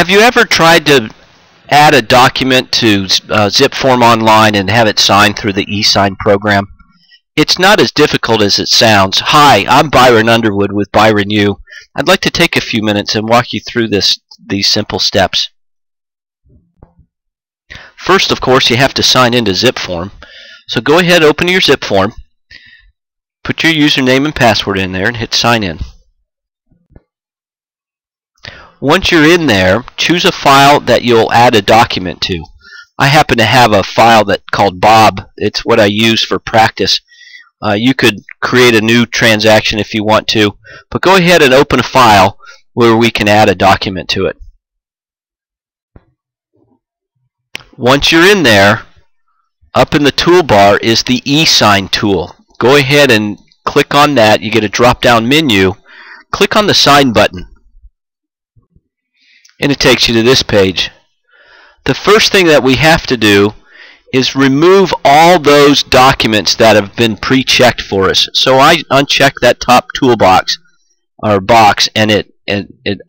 Have you ever tried to add a document to Zipform online and have it signed through the eSign program? It's not as difficult as it sounds. Hi, I'm Byron Underwood with Byron U. I'd like to take a few minutes and walk you through these simple steps. First, of course, you have to sign into Zipform. So go ahead, open your Zipform, put your username and password in there, and hit sign in. Once you're in there, choose a file that you'll add a document to. I happen to have a file called Bob. It's what I use for practice. You could create a new transaction if you want to, but go ahead and open a file where we can add a document to it. Once you're in there, up in the toolbar is the eSign tool. Go ahead and click on that. You get a drop-down menu. Click on the sign button, and it takes you to this page. The first thing that we have to do is remove all those documents that have been pre-checked for us. So I uncheck that top toolbox or box, and it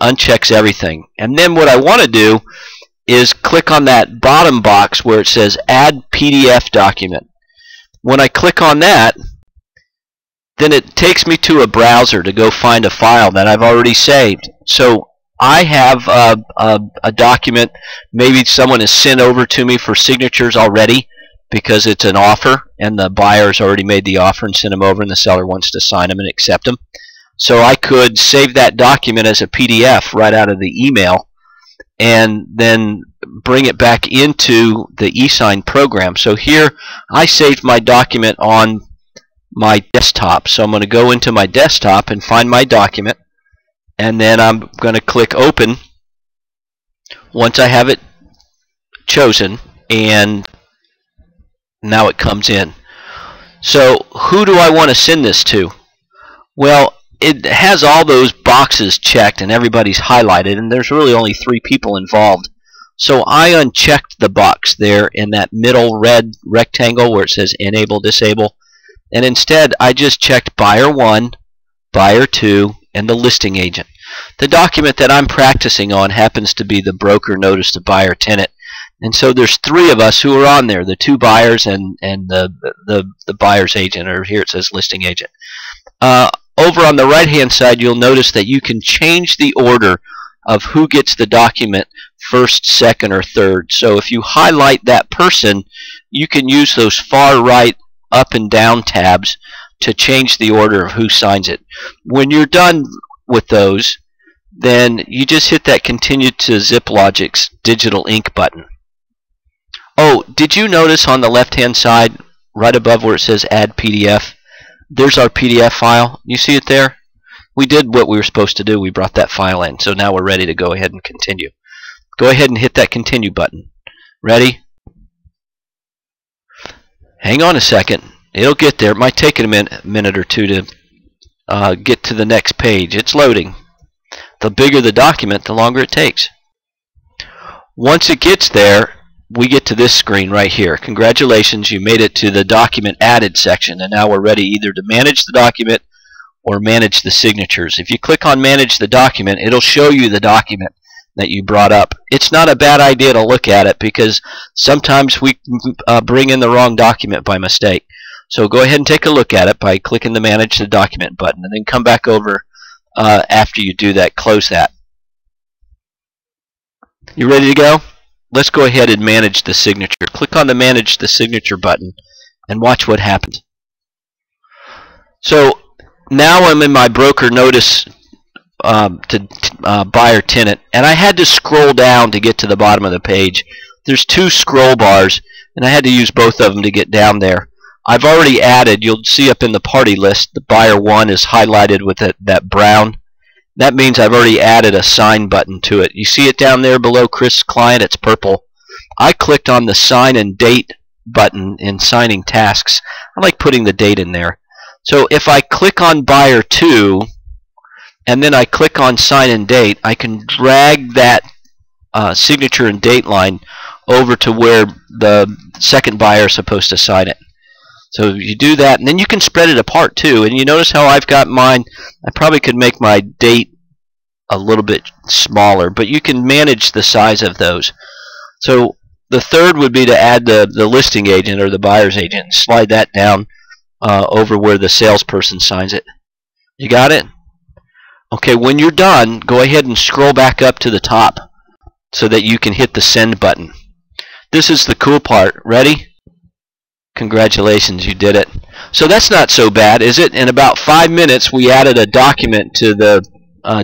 unchecks everything. And then what I want to do is click on that bottom box where it says Add PDF Document. When I click on that, then it takes me to a browser to go find a file that I've already saved. So I have a document maybe someone has sent over to me for signatures already because it's an offer and the buyer's already made the offer and sent them over and the seller wants to sign them and accept them. So I could save that document as a PDF right out of the email and then bring it back into the eSign program. So here I saved my document on my desktop. So I'm going to go into my desktop and find my document, and then I'm going to click open once I have it chosen, and now it comes in. So who do I want to send this to? Well, it has all those boxes checked and everybody's highlighted, and there's really only 3 people involved. So I unchecked the box there in that middle red rectangle where it says enable disable, and instead I just checked buyer 1, buyer 2, and the listing agent. The document that I'm practicing on happens to be the broker notice to buyer tenant, and so there's 3 of us who are on there, the 2 buyers and the buyer's agent, or here it says listing agent. Over on the right hand side you'll notice that you can change the order of who gets the document first, second, or third. So if you highlight that person, you can use those far right up and down tabs to change the order of who signs it. When you're done with those, then you just hit that continue to ZipLogic's digital ink button. Oh, did you notice on the left hand side right above where it says add PDF, there's our PDF file. You see it there? We did what we were supposed to do. We brought that file in. So now we're ready to go ahead and continue. Go ahead and hit that continue button. Ready? Hang on a second. It'll get there. It might take it a minute or two to get to the next page. It's loading. The bigger the document, the longer it takes. Once it gets there, we get to this screen right here. Congratulations, you made it to the document added section, and now we're ready either to manage the document or manage the signatures. If you click on manage the document, it'll show you the document that you brought up. It's not a bad idea to look at it because sometimes we bring in the wrong document by mistake. So go ahead and take a look at it by clicking the manage the document button, and then come back over after you do that. Close that. You ready to go? Let's go ahead and manage the signature. Click on the manage the signature button and watch what happens. So now I'm in my broker notice to buyer tenant, and I had to scroll down to get to the bottom of the page. There's 2 scroll bars, and I had to use both of them to get down there. I've already added, you'll see up in the party list, the buyer 1 is highlighted with that brown. That means I've already added a sign button to it. You see it down there below Chris Client? It's purple. I clicked on the sign and date button in signing tasks. I like putting the date in there. So if I click on buyer 2 and then I click on sign and date, I can drag that signature and date line over to where the second buyer is supposed to sign it. So you do that, and then you can spread it apart too. And you notice how I've got mine. I probably could make my date a little bit smaller, but you can manage the size of those. So the third would be to add the listing agent or the buyer's agent. Slide that down over where the salesperson signs it. You got it? Okay, when you're done, go ahead and scroll back up to the top so that you can hit the send button. This is the cool part. Ready? Congratulations, you did it. So that's not so bad, is it? In about 5 minutes, we added a document to the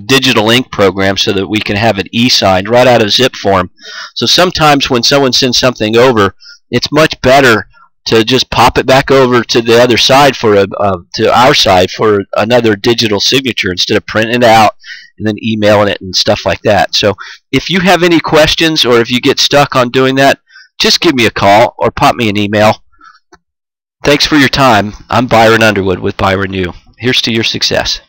digital ink program so that we can have it e-signed right out of Zipform. So sometimes when someone sends something over, it's much better to just pop it back over to the other side for to our side for another digital signature instead of printing it out and then emailing it and stuff like that. So if you have any questions or if you get stuck on doing that, just give me a call or pop me an email. Thanks for your time. I'm Byron Underwood with Byron U. Here's to your success.